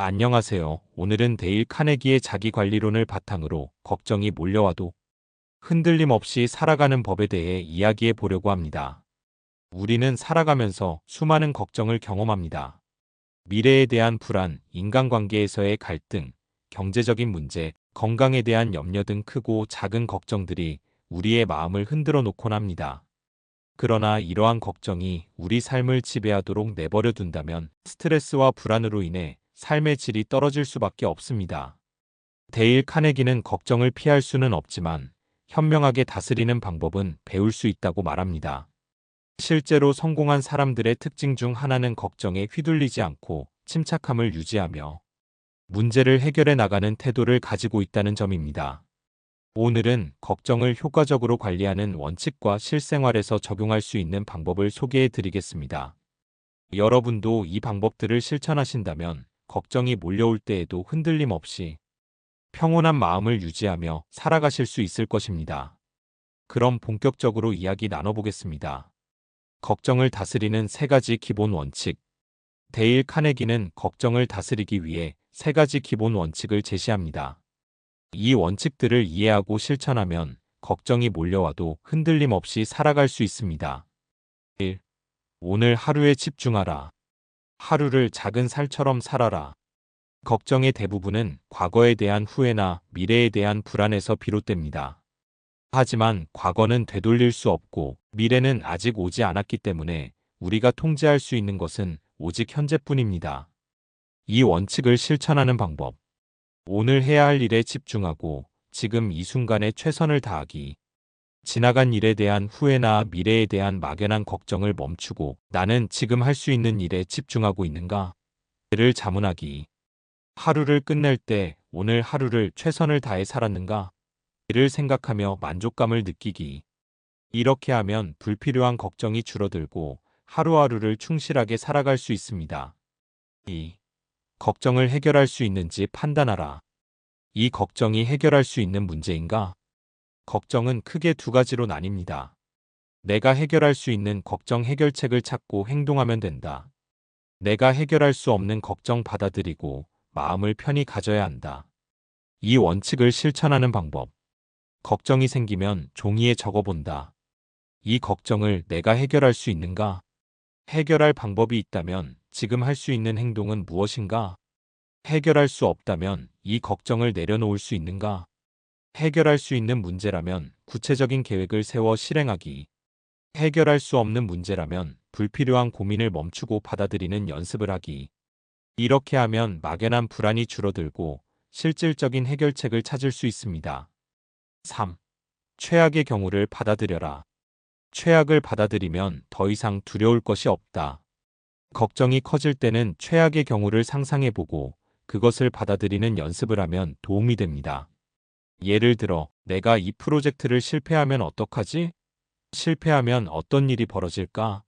안녕하세요. 오늘은 데일 카네기의 자기관리론을 바탕으로 걱정이 몰려와도 흔들림 없이 살아가는 법에 대해 이야기해 보려고 합니다. 우리는 살아가면서 수많은 걱정을 경험합니다. 미래에 대한 불안, 인간관계에서의 갈등, 경제적인 문제, 건강에 대한 염려 등 크고 작은 걱정들이 우리의 마음을 흔들어 놓곤 합니다. 그러나 이러한 걱정이 우리 삶을 지배하도록 내버려 둔다면 스트레스와 불안으로 인해 삶의 질이 떨어질 수밖에 없습니다. 데일 카네기는 걱정을 피할 수는 없지만 현명하게 다스리는 방법은 배울 수 있다고 말합니다. 실제로 성공한 사람들의 특징 중 하나는 걱정에 휘둘리지 않고 침착함을 유지하며 문제를 해결해 나가는 태도를 가지고 있다는 점입니다. 오늘은 걱정을 효과적으로 관리하는 원칙과 실생활에서 적용할 수 있는 방법을 소개해 드리겠습니다. 여러분도 이 방법들을 실천하신다면 걱정이 몰려올 때에도 흔들림 없이 평온한 마음을 유지하며 살아가실 수 있을 것입니다. 그럼 본격적으로 이야기 나눠보겠습니다. 걱정을 다스리는 세 가지 기본 원칙. 데일 카네기는 걱정을 다스리기 위해 세 가지 기본 원칙을 제시합니다. 이 원칙들을 이해하고 실천하면 걱정이 몰려와도 흔들림 없이 살아갈 수 있습니다. 1. 오늘 하루에 집중하라. 하루를 작은 살처럼 살아라. 걱정의 대부분은 과거에 대한 후회나 미래에 대한 불안에서 비롯됩니다. 하지만 과거는 되돌릴 수 없고 미래는 아직 오지 않았기 때문에 우리가 통제할 수 있는 것은 오직 현재뿐입니다. 이 원칙을 실천하는 방법. 오늘 해야 할 일에 집중하고 지금 이 순간에 최선을 다하기. 지나간 일에 대한 후회나 미래에 대한 막연한 걱정을 멈추고 나는 지금 할 수 있는 일에 집중하고 있는가? 를 자문하기. 하루를 끝낼 때 오늘 하루를 최선을 다해 살았는가? 를 생각하며 만족감을 느끼기. 이렇게 하면 불필요한 걱정이 줄어들고 하루하루를 충실하게 살아갈 수 있습니다. 2. 걱정을 해결할 수 있는지 판단하라. 이 걱정이 해결할 수 있는 문제인가? 걱정은 크게 두 가지로 나뉩니다. 내가 해결할 수 있는 걱정 해결책을 찾고 행동하면 된다. 내가 해결할 수 없는 걱정 받아들이고 마음을 편히 가져야 한다. 이 원칙을 실천하는 방법. 걱정이 생기면 종이에 적어본다. 이 걱정을 내가 해결할 수 있는가? 해결할 방법이 있다면 지금 할 수 있는 행동은 무엇인가? 해결할 수 없다면 이 걱정을 내려놓을 수 있는가? 해결할 수 있는 문제라면 구체적인 계획을 세워 실행하기. 해결할 수 없는 문제라면 불필요한 고민을 멈추고 받아들이는 연습을 하기. 이렇게 하면 막연한 불안이 줄어들고 실질적인 해결책을 찾을 수 있습니다. 3. 최악의 경우를 받아들여라. 최악을 받아들이면 더 이상 두려울 것이 없다. 걱정이 커질 때는 최악의 경우를 상상해보고 그것을 받아들이는 연습을 하면 도움이 됩니다. 예를 들어, 내가 이 프로젝트를 실패하면 어떡하지? 실패하면 어떤 일이 벌어질까?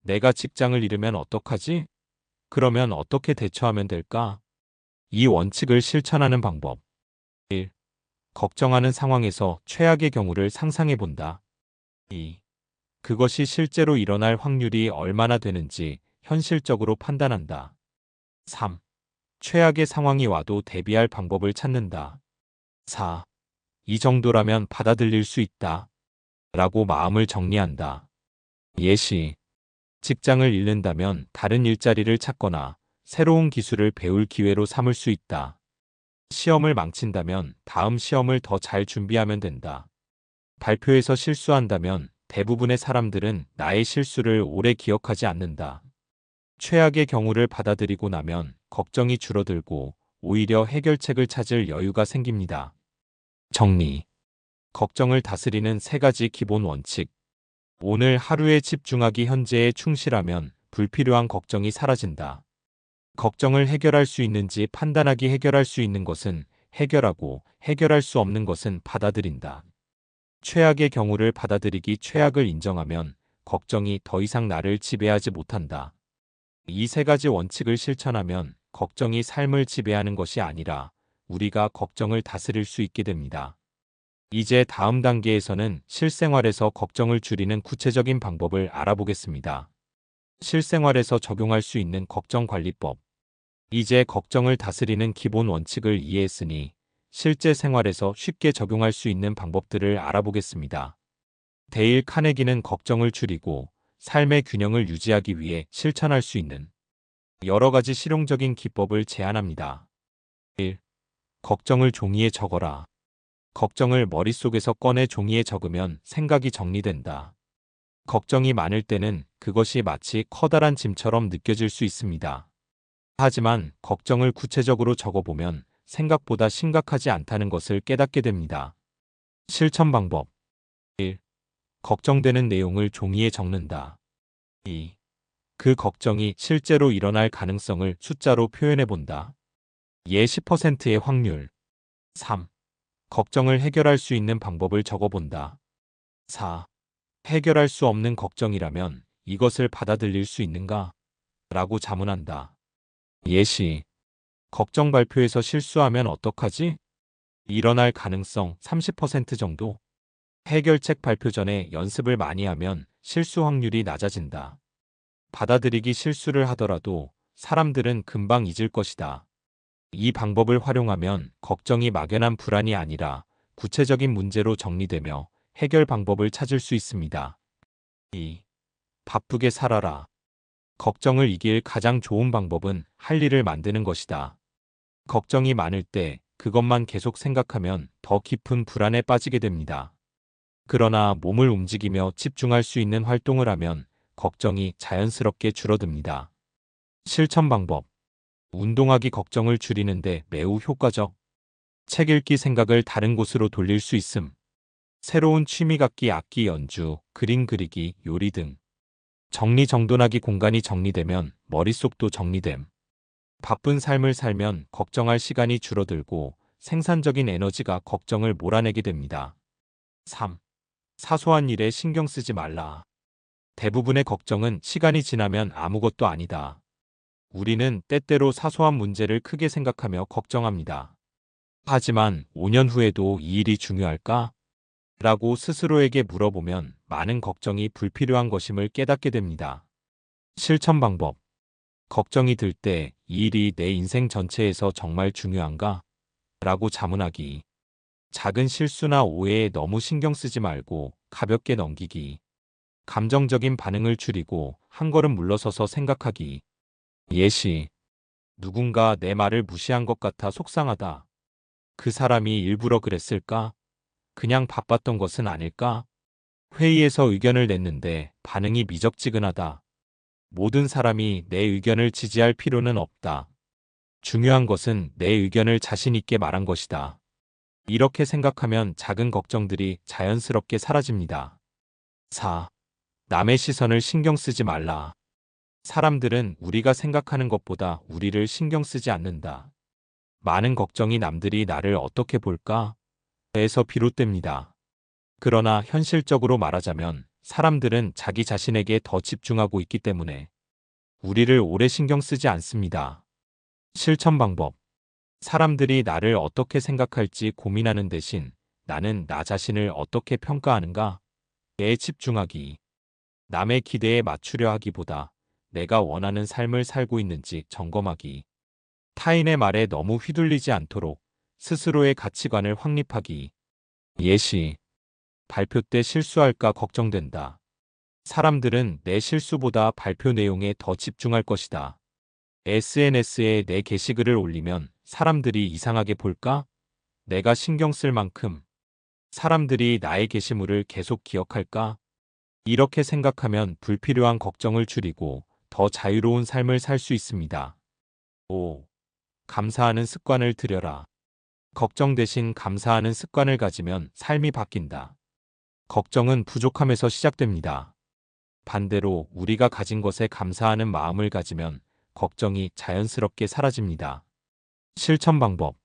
내가 직장을 잃으면 어떡하지? 그러면 어떻게 대처하면 될까? 이 원칙을 실천하는 방법. 1. 걱정하는 상황에서 최악의 경우를 상상해 본다. 2. 그것이 실제로 일어날 확률이 얼마나 되는지 현실적으로 판단한다. 3. 최악의 상황이 와도 대비할 방법을 찾는다. 4. 이 정도라면 받아들일 수 있다. 라고 마음을 정리한다. 예시. 직장을 잃는다면 다른 일자리를 찾거나 새로운 기술을 배울 기회로 삼을 수 있다. 시험을 망친다면 다음 시험을 더 잘 준비하면 된다. 발표에서 실수한다면 대부분의 사람들은 나의 실수를 오래 기억하지 않는다. 최악의 경우를 받아들이고 나면 걱정이 줄어들고 오히려 해결책을 찾을 여유가 생깁니다. 정리. 걱정을 다스리는 세 가지 기본 원칙. 오늘 하루에 집중하기 현재에 충실하면 불필요한 걱정이 사라진다. 걱정을 해결할 수 있는지 판단하기 해결할 수 있는 것은 해결하고 해결할 수 없는 것은 받아들인다. 최악의 경우를 받아들이기 최악을 인정하면 걱정이 더 이상 나를 지배하지 못한다. 이 세 가지 원칙을 실천하면 걱정이 삶을 지배하는 것이 아니라 우리가 걱정을 다스릴 수 있게 됩니다. 이제 다음 단계에서는 실생활에서 걱정을 줄이는 구체적인 방법을 알아보겠습니다. 실생활에서 적용할 수 있는 걱정 관리법. 이제 걱정을 다스리는 기본 원칙을 이해했으니 실제 생활에서 쉽게 적용할 수 있는 방법들을 알아보겠습니다. 데일 카네기는 걱정을 줄이고 삶의 균형을 유지하기 위해 실천할 수 있는 여러 가지 실용적인 기법을 제안합니다. 1. 걱정을 종이에 적어라. 걱정을 머릿속에서 꺼내 종이에 적으면 생각이 정리된다. 걱정이 많을 때는 그것이 마치 커다란 짐처럼 느껴질 수 있습니다. 하지만 걱정을 구체적으로 적어보면 생각보다 심각하지 않다는 것을 깨닫게 됩니다. 실천 방법 1. 걱정되는 내용을 종이에 적는다. 2. 그 걱정이 실제로 일어날 가능성을 숫자로 표현해 본다. 예 10%의 확률. 3. 걱정을 해결할 수 있는 방법을 적어본다. 4. 해결할 수 없는 걱정이라면 이것을 받아들일 수 있는가? 라고 자문한다. 예시. 걱정 발표에서 실수하면 어떡하지? 일어날 가능성 30% 정도. 해결책 발표 전에 연습을 많이 하면 실수 확률이 낮아진다. 받아들이기 실수를 하더라도 사람들은 금방 잊을 것이다. 이 방법을 활용하면 걱정이 막연한 불안이 아니라 구체적인 문제로 정리되며 해결 방법을 찾을 수 있습니다. 2. 바쁘게 살아라. 걱정을 이길 가장 좋은 방법은 할 일을 만드는 것이다. 걱정이 많을 때 그것만 계속 생각하면 더 깊은 불안에 빠지게 됩니다. 그러나 몸을 움직이며 집중할 수 있는 활동을 하면 걱정이 자연스럽게 줄어듭니다. 실천 방법. 운동하기 걱정을 줄이는데 매우 효과적. 책 읽기 생각을 다른 곳으로 돌릴 수 있음. 새로운 취미 갖기 악기 연주, 그림 그리기, 요리 등. 정리정돈하기 공간이 정리되면 머릿속도 정리됨. 바쁜 삶을 살면 걱정할 시간이 줄어들고 생산적인 에너지가 걱정을 몰아내게 됩니다. 3. 사소한 일에 신경 쓰지 말라. 대부분의 걱정은 시간이 지나면 아무것도 아니다. 우리는 때때로 사소한 문제를 크게 생각하며 걱정합니다. 하지만 5년 후에도 이 일이 중요할까? 라고 스스로에게 물어보면 많은 걱정이 불필요한 것임을 깨닫게 됩니다. 실천 방법. 걱정이 들 때 이 일이 내 인생 전체에서 정말 중요한가? 라고 자문하기. 작은 실수나 오해에 너무 신경 쓰지 말고 가볍게 넘기기. 감정적인 반응을 줄이고 한 걸음 물러서서 생각하기. 예시. 누군가 내 말을 무시한 것 같아 속상하다. 그 사람이 일부러 그랬을까? 그냥 바빴던 것은 아닐까? 회의에서 의견을 냈는데 반응이 미적지근하다. 모든 사람이 내 의견을 지지할 필요는 없다. 중요한 것은 내 의견을 자신 있게 말한 것이다. 이렇게 생각하면 작은 걱정들이 자연스럽게 사라집니다. 4. 남의 시선을 신경 쓰지 말라. 사람들은 우리가 생각하는 것보다 우리를 신경 쓰지 않는다. 많은 걱정이 남들이 나를 어떻게 볼까? 에서 비롯됩니다. 그러나 현실적으로 말하자면 사람들은 자기 자신에게 더 집중하고 있기 때문에 우리를 오래 신경 쓰지 않습니다. 실천 방법. 사람들이 나를 어떻게 생각할지 고민하는 대신 나는 나 자신을 어떻게 평가하는가? 에 집중하기. 남의 기대에 맞추려 하기보다 내가 원하는 삶을 살고 있는지 점검하기. 타인의 말에 너무 휘둘리지 않도록 스스로의 가치관을 확립하기. 예시. 발표 때 실수할까 걱정된다. 사람들은 내 실수보다 발표 내용에 더 집중할 것이다. SNS에 내 게시글을 올리면 사람들이 이상하게 볼까? 내가 신경 쓸 만큼 사람들이 나의 게시물을 계속 기억할까? 이렇게 생각하면 불필요한 걱정을 줄이고 더 자유로운 삶을 살 수 있습니다. 5. 감사하는 습관을 들여라. 걱정 대신 감사하는 습관을 가지면 삶이 바뀐다. 걱정은 부족함에서 시작됩니다. 반대로 우리가 가진 것에 감사하는 마음을 가지면 걱정이 자연스럽게 사라집니다. 실천 방법.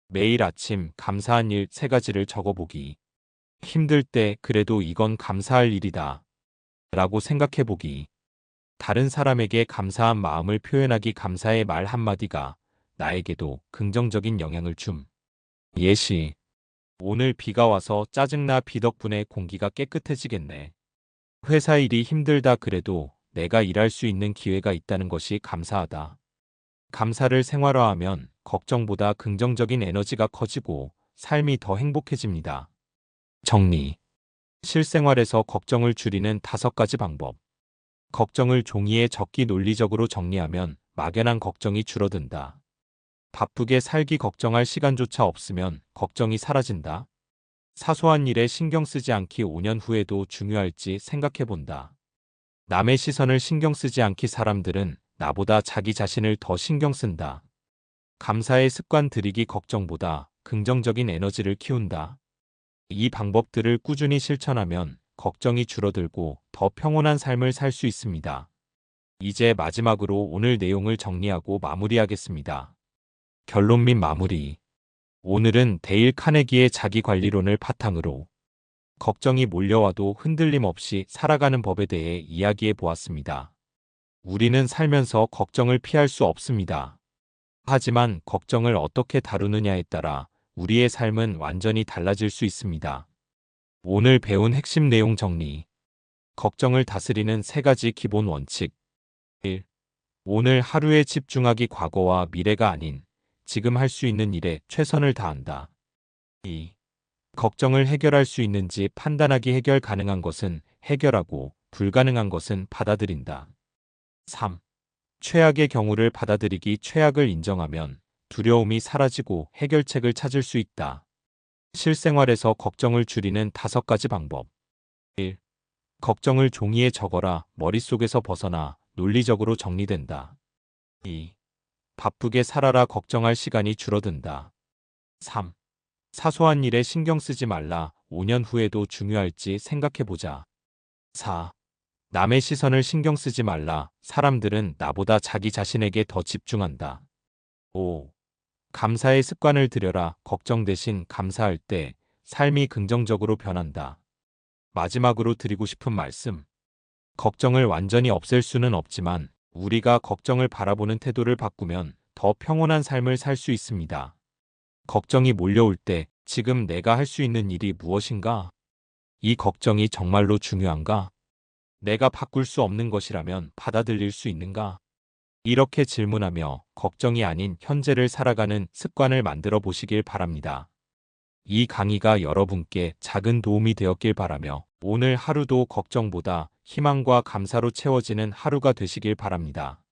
매일 아침 감사한 일 3가지를 적어보기. 힘들 때 그래도 이건 감사할 일이다. 라고 생각해보기. 다른 사람에게 감사한 마음을 표현하기. 감사의 말 한마디가 나에게도 긍정적인 영향을 줌. 예시. 오늘 비가 와서 짜증나. 비 덕분에 공기가 깨끗해지겠네. 회사 일이 힘들다. 그래도 내가 일할 수 있는 기회가 있다는 것이 감사하다. 감사를 생활화하면 걱정보다 긍정적인 에너지가 커지고 삶이 더 행복해집니다. 정리. 실생활에서 걱정을 줄이는 5가지 방법. 걱정을 종이에 적기. 논리적으로 정리하면 막연한 걱정이 줄어든다. 바쁘게 살기 걱정할 시간조차 없으면 걱정이 사라진다. 사소한 일에 신경 쓰지 않기. 5년 후에도 중요할지 생각해 본다. 남의 시선을 신경 쓰지 않기. 사람들은 나보다 자기 자신을 더 신경 쓴다. 감사의 습관 들이기. 걱정보다 긍정적인 에너지를 키운다. 이 방법들을 꾸준히 실천하면 걱정이 줄어들고 더 평온한 삶을 살 수 있습니다. 이제 마지막으로 오늘 내용을 정리하고 마무리하겠습니다. 결론 및 마무리. 오늘은 데일 카네기의 자기관리론을 바탕으로 걱정이 몰려와도 흔들림 없이 살아가는 법에 대해 이야기해 보았습니다. 우리는 살면서 걱정을 피할 수 없습니다. 하지만 걱정을 어떻게 다루느냐에 따라 우리의 삶은 완전히 달라질 수 있습니다. 오늘 배운 핵심 내용 정리. 걱정을 다스리는 3가지 기본 원칙. 1. 오늘 하루에 집중하기. 과거와 미래가 아닌 지금 할 수 있는 일에 최선을 다한다. 2. 걱정을 해결할 수 있는지 판단하기. 해결 가능한 것은 해결하고 불가능한 것은 받아들인다. 3. 최악의 경우를 받아들이기. 최악을 인정하면 두려움이 사라지고 해결책을 찾을 수 있다. 실생활에서 걱정을 줄이는 5가지 방법. 1. 걱정을 종이에 적어라. 머릿속에서 벗어나 논리적으로 정리된다. 2. 바쁘게 살아라. 걱정할 시간이 줄어든다. 3. 사소한 일에 신경 쓰지 말라. 5년 후에도 중요할지 생각해보자. 4. 남의 시선을 신경 쓰지 말라. 사람들은 나보다 자기 자신에게 더 집중한다. 5. 감사의 습관을 들여라. 걱정 대신 감사할 때 삶이 긍정적으로 변한다. 마지막으로 드리고 싶은 말씀. 걱정을 완전히 없앨 수는 없지만 우리가 걱정을 바라보는 태도를 바꾸면 더 평온한 삶을 살 수 있습니다. 걱정이 몰려올 때 지금 내가 할 수 있는 일이 무엇인가? 이 걱정이 정말로 중요한가? 내가 바꿀 수 없는 것이라면 받아들일 수 있는가? 이렇게 질문하며 걱정이 아닌 현재를 살아가는 습관을 만들어 보시길 바랍니다. 이 강의가 여러분께 작은 도움이 되었길 바라며 오늘 하루도 걱정보다 희망과 감사로 채워지는 하루가 되시길 바랍니다.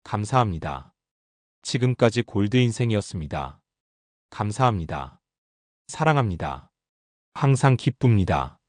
감사합니다. 지금까지 골드 인생이었습니다. 감사합니다. 사랑합니다. 항상 기쁩니다.